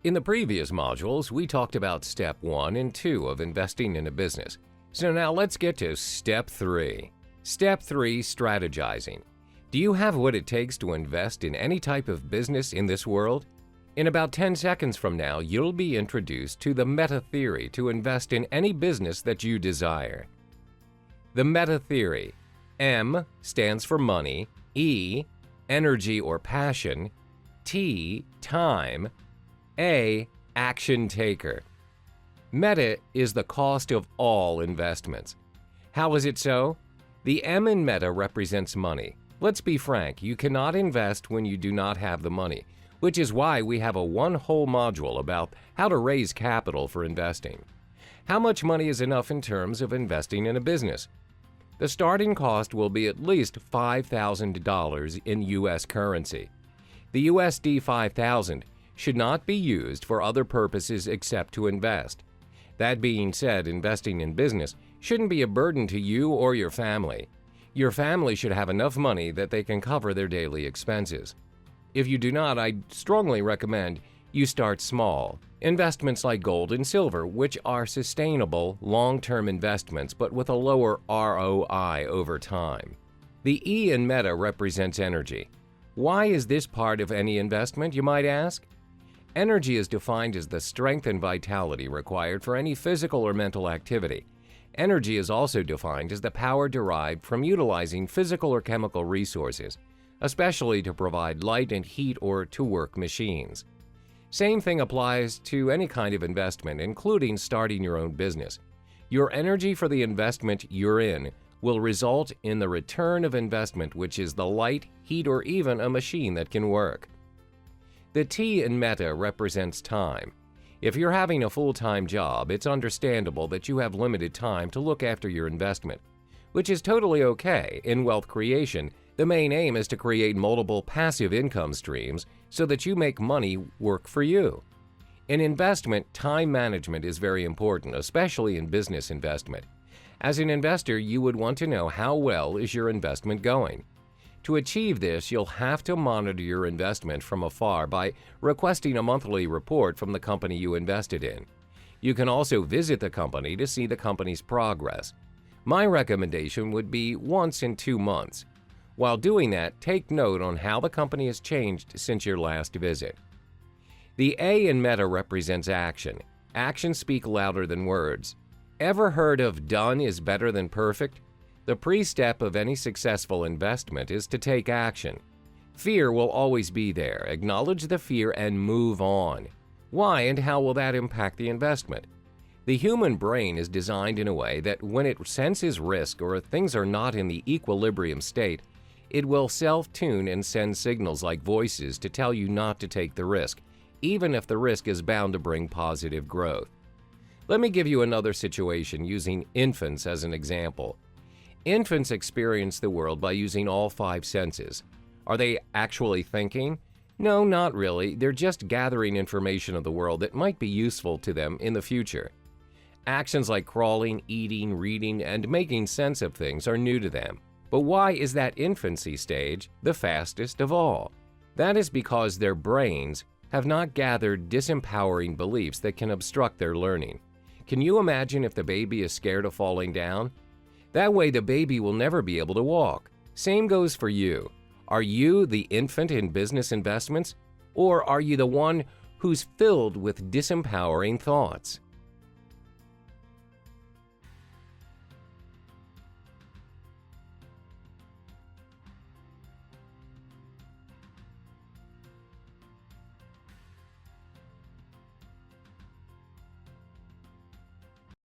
In the previous modules, we talked about step 1 and 2 of investing in a business. So now let's get to step 3. Step 3, strategizing. Do you have what it takes to invest in any type of business in this world? In about 10 seconds from now, you'll be introduced to the meta theory to invest in any business that you desire. The meta theory. M stands for money, E, energy or passion, T, time, A, action taker. Meta is the cost of all investments. How is it so? The M in meta represents money. Let's be frank, you cannot invest when you do not have the money, which is why we have a one whole module about how to raise capital for investing. How much money is enough in terms of investing in a business? The starting cost will be at least $5,000 in U.S. currency. The USD 5,000 should not be used for other purposes except to invest. That being said, investing in business shouldn't be a burden to you or your family. Your family should have enough money that they can cover their daily expenses. If you do not, I strongly recommend you start small. Investments like gold and silver, which are sustainable, long-term investments but with a lower ROI over time. The E in meta represents energy. Why is this part of any investment, you might ask? Energy is defined as the strength and vitality required for any physical or mental activity. Energy is also defined as the power derived from utilizing physical or chemical resources, especially to provide light and heat or to work machines. Same thing applies to any kind of investment, including starting your own business. Your energy for the investment you're in will result in the return of investment, which is the light, heat, or even a machine that can work. The T in meta represents time. If you're having a full-time job, it's understandable that you have limited time to look after your investment, which is totally okay. In wealth creation, the main aim is to create multiple passive income streams so that you make money work for you. In investment, time management is very important, especially in business investment. As an investor, you would want to know how well is your investment going. To achieve this, you'll have to monitor your investment from afar by requesting a monthly report from the company you invested in. You can also visit the company to see the company's progress. My recommendation would be once in 2 months. While doing that, take note on how the company has changed since your last visit. The A in meta represents action. Actions speak louder than words. Ever heard of done is better than perfect? The pre-step of any successful investment is to take action. Fear will always be there. Acknowledge the fear and move on. Why and how will that impact the investment? The human brain is designed in a way that when it senses risk or things are not in the equilibrium state, it will self-tune and send signals like voices to tell you not to take the risk, even if the risk is bound to bring positive growth. Let me give you another situation using infants as an example. Infants experience the world by using all 5 senses. Are they actually thinking? No, not really. They're just gathering information of the world that might be useful to them in the future. Actions like crawling, eating, reading, and making sense of things are new to them. But why is that infancy stage the fastest of all? That is because their brains have not gathered disempowering beliefs that can obstruct their learning. Can you imagine if the baby is scared of falling down? That way the baby will never be able to walk. Same goes for you. Are you the infant in business investments? Or are you the one who's filled with disempowering thoughts?